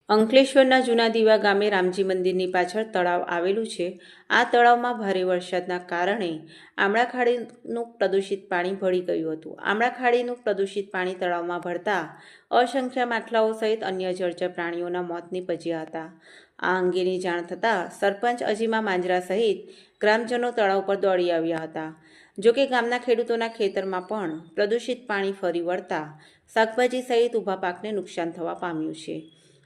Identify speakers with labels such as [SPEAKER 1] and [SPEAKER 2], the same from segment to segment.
[SPEAKER 1] અંકલેશ્વરના જૂના દીવા ગામે રામજી મંદિરની પાછળ તળાવ આવેલું છે. આ તળાવમાં ભારે વરસાદના કારણે આમળા ખાડીનું પ્રદૂષિત પાણી ભળી ગયું હતું. આમળા ખાડીનું પ્રદૂષિત પાણી તળાવમાં ભળતા અસંખ્ય માછલાઓ સહિત અન્ય જળચર પ્રાણીઓના મોત નીપજ્યા હતા. આ અંગેની જાણ થતાં સરપંચ અજીમા માંજરા સહિત ગ્રામજનો તળાવ પર દોડી આવ્યા હતા. જોકે ગામના ખેડૂતોના ખેતરમાં પણ પ્રદૂષિત પાણી ફરી વળતા શાકભાજી સહિત ઊભા પાકને નુકસાન થવા પામ્યું છે,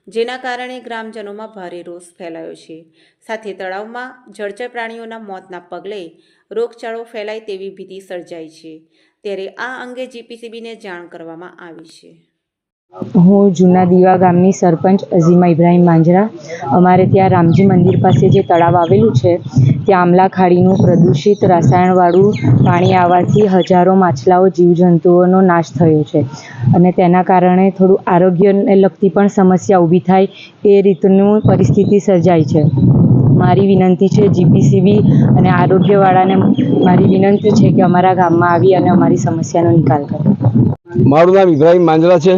[SPEAKER 1] જેના કારણે ગ્રામજનોમાં ભારે રોષ ફેલાયો છે. સાથે તળાવમાં જળચર પ્રાણીઓના મોતના પગલે રોગચાળો ફેલાય તેવી ભીતિ સર્જાઈ છે. ત્યારે આ અંગે જીપીસીબીને જાણ કરવામાં આવી છે.
[SPEAKER 2] હું જૂના દીવા ગામની સરપંચ અઝીમા ઇબ્રાહીમ માંજરા. અમારે ત્યાં રામજી મંદિર પાસે જે તળાવ આવેલું છે ત્યાં આમલા ખાડીનું પ્રદૂષિત રસાયણવાળું પાણી આવવાથી હજારો માછલાઓ જીવજંતુઓનો નાશ થયો છે અને તેના કારણે થોડું આરોગ્યને લગતી પણ સમસ્યા ઊભી થાય એ રીતનું પરિસ્થિતિ સર્જાય છે. મારી વિનંતી છે જીપીસીબી અને આરોગ્યવાળાને મારી વિનંતી છે કે અમારા ગામમાં આવી અને અમારી સમસ્યાનો નિકાલ કરે.
[SPEAKER 3] મારું નામ ઇબ્રાહીમ માંજરા છે.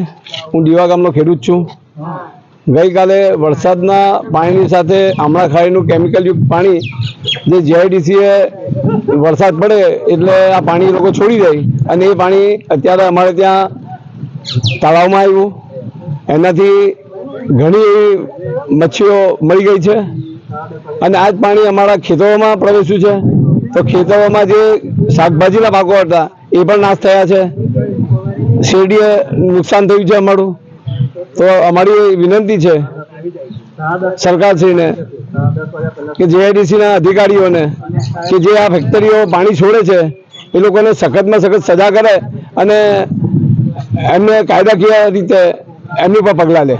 [SPEAKER 3] હું દીવા ગામનો ખેડૂત છું. ગઈકાલે વરસાદના પાણીની સાથે આમળા ખાડીનું કેમિકલયુક્ત પાણી જે જીઆઈડીસીએ વરસાદ પડે એટલે આ પાણી લોકો છોડી દે અને એ પાણી અત્યારે અમારે ત્યાં તળાવમાં આવ્યું. એનાથી ઘણી એવી મચ્છીઓ મરી ગઈ છે અને આ જ પાણી અમારા ખેતરોમાં પ્રવેશ્યું છે. તો ખેતરોમાં જે શાકભાજીના પાકો હતા એ પણ નાશ થયા છે. શેરડીએ નુકસાન થયું છે અમારું. તો અમારી વિનંતી છે સરકારશ્રીને કે જીઆઈડીસીના અધિકારીઓને કે જે આ ફેક્ટરીઓ પાણી છોડે છે એ લોકોને સખતમાં સખત સજા કરે અને એમને કાયદાકીય રીતે એમની પર પગલાં લે.